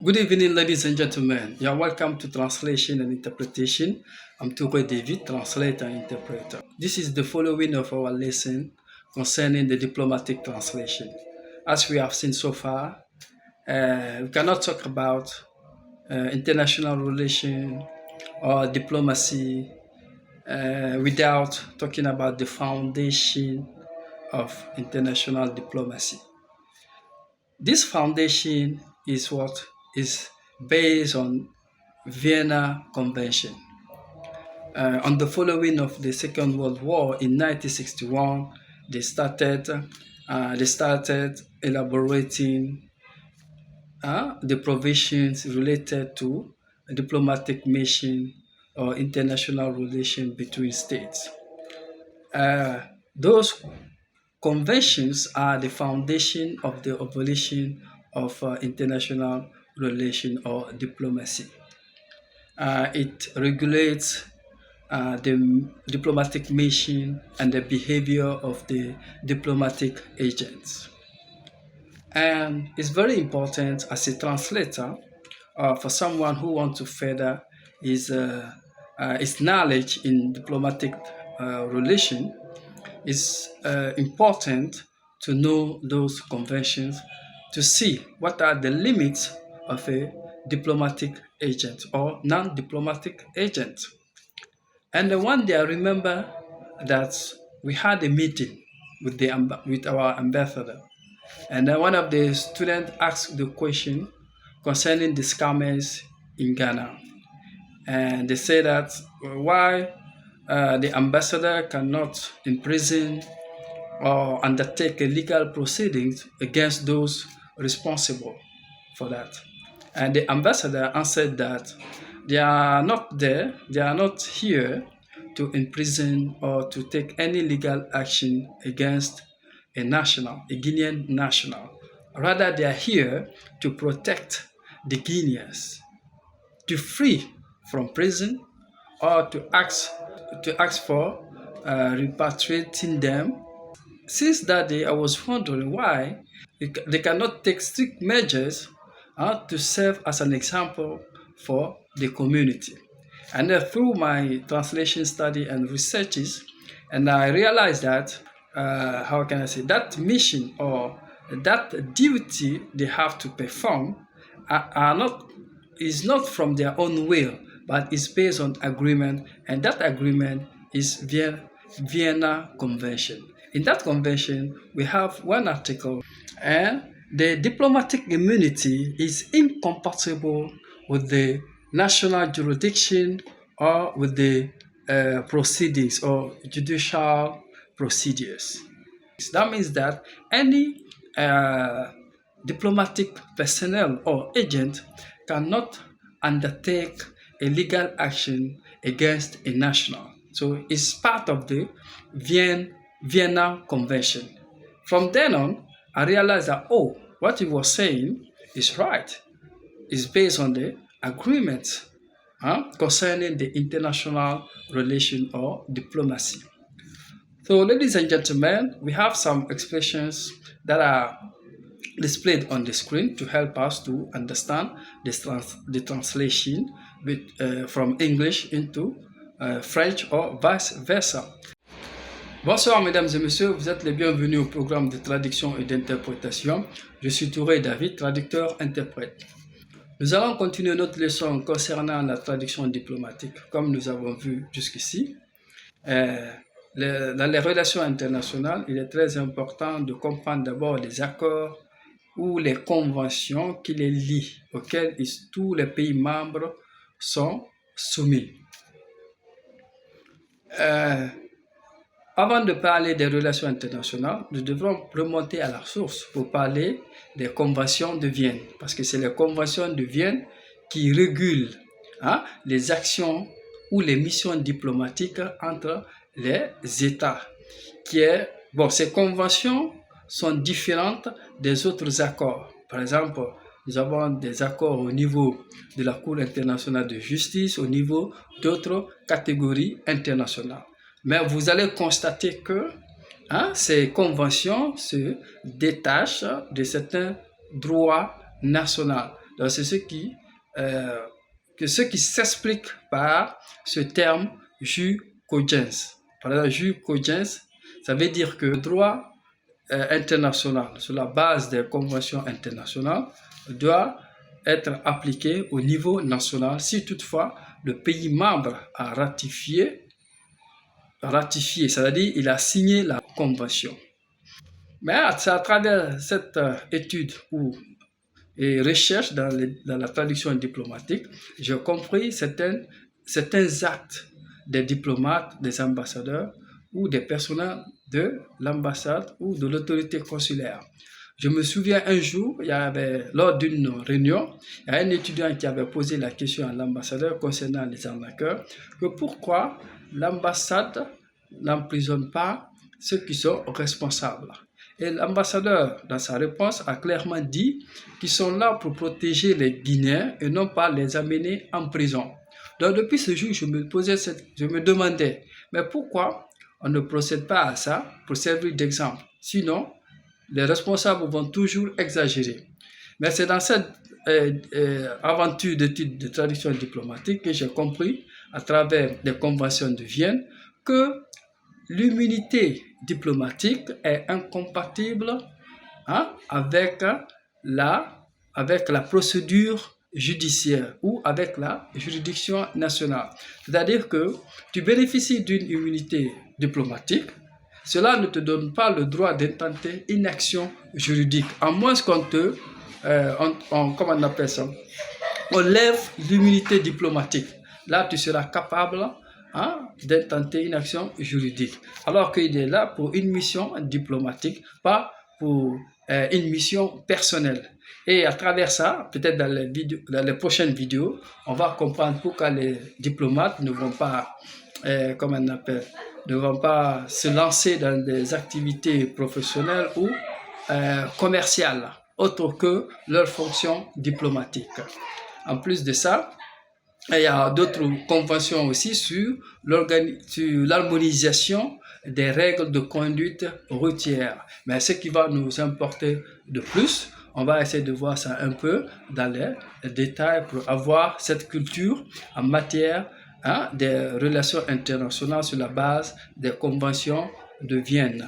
Good evening, ladies and gentlemen. You are welcome to Translation and Interpretation. I'm Toure David, translator and interpreter. This is the following of our lesson concerning the diplomatic translation. As we have seen so far, we cannot talk about international relation or diplomacy without talking about the foundation of international diplomacy. This foundation is what is based on Vienna Convention. On the following of the Second World War in 1961, they started elaborating the provisions related to a diplomatic mission or international relation between states. Those conventions are the foundation of the evolution of international relation or diplomacy. It regulates the diplomatic mission and the behavior of the diplomatic agents. And it's very important as a translator for someone who wants to further his knowledge in diplomatic relation. It's important to know those conventions to see what are the limits of a diplomatic agent or non-diplomatic agent. And then one day I remember that we had a meeting with our ambassador, and then one of the students asked the question concerning the scammers in Ghana, and they say that why the ambassador cannot imprison or undertake a legal proceedings against those responsible for that. And the ambassador answered that they are not there, they are not here to imprison or to take any legal action against a Guinean national. Rather, they are here to protect the Guineans, to free from prison or to ask for repatriating them. Since that day, I was wondering why they cannot take strict measures to serve as an example for the community. And through my translation study and researches, and I realized that, how can I say, that mission or that duty they have to perform is not from their own will, but is based on agreement, and that agreement is Vienna Convention. In that convention, we have one article, and the diplomatic immunity is incompatible with the national jurisdiction or with the proceedings or judicial procedures. That means that any diplomatic personnel or agent cannot undertake a legal action against a national. So it's part of the Vienna Convention. From then on, I realized that, what he was saying is right. It's based on the agreement concerning the international relation or diplomacy. So, ladies and gentlemen, we have some expressions that are displayed on the screen to help us to understand the translation from English into French or vice versa. Bonsoir mesdames et messieurs, vous êtes les bienvenus au programme de traduction et d'interprétation. Je suis Touré David, traducteur-interprète. Nous allons continuer notre leçon concernant la traduction diplomatique, comme nous avons vu jusqu'ici. Dans les relations internationales, il est très important de comprendre d'abord les accords ou les conventions qui les lient, auxquelles tous les pays membres sont soumis. Avant de parler des relations internationales, nous devrons remonter à la source pour parler des conventions de Vienne, parce que c'est les conventions de Vienne qui régulent les actions ou les missions diplomatiques entre les États. Ces conventions sont différentes des autres accords. Par exemple, nous avons des accords au niveau de la Cour internationale de justice, au niveau d'autres catégories internationales. Mais vous allez constater que ces conventions se détachent de certains droits nationaux. Donc, c'est ce qui s'explique par ce terme jus cogens. Par exemple, jus cogens, ça veut dire que le droit international, sur la base des conventions internationales, doit être appliqué au niveau national si toutefois le pays membre a ratifié, c'est-à-dire il a signé la convention. Mais c'est à travers cette étude et recherche dans la traduction diplomatique, j'ai compris certains actes des diplomates, des ambassadeurs ou des personnels de l'ambassade ou de l'autorité consulaire. Je me souviens un jour, lors d'une réunion, il y a un étudiant qui avait posé la question à l'ambassadeur concernant les arnaqueurs, que pourquoi l'ambassade n'emprisonne pas ceux qui sont responsables. Et l'ambassadeur, dans sa réponse, a clairement dit qu'ils sont là pour protéger les Guinéens et non pas les amener en prison. Donc depuis ce jour, je me demandais, mais pourquoi on ne procède pas à ça pour servir d'exemple? Sinon, les responsables vont toujours exagérer. Mais c'est dans cette aventure d'études de traduction diplomatique que j'ai compris, à travers les conventions de Vienne, que l'immunité diplomatique est incompatible avec la procédure judiciaire ou avec la juridiction nationale. C'est-à-dire que tu bénéficies d'une immunité diplomatique, cela ne te donne pas le droit d'intenter une action juridique, à moins qu'on comment on appelle ça, on lève l'immunité diplomatique. Là, tu seras capable d'intenter une action juridique. Alors qu'il est là pour une mission diplomatique, pas pour une mission personnelle. Et à travers ça, peut-être dans les prochaines vidéos, on va comprendre pourquoi les diplomates ne vont pas, ne vont pas se lancer dans des activités professionnelles ou commerciales, autres que leur fonction diplomatique. En plus de ça, il y a d'autres conventions aussi sur l'harmonisation des règles de conduite routière. Mais ce qui va nous importer de plus, on va essayer de voir ça un peu dans les détails pour avoir cette culture en matière des relations internationales sur la base des conventions de Vienne.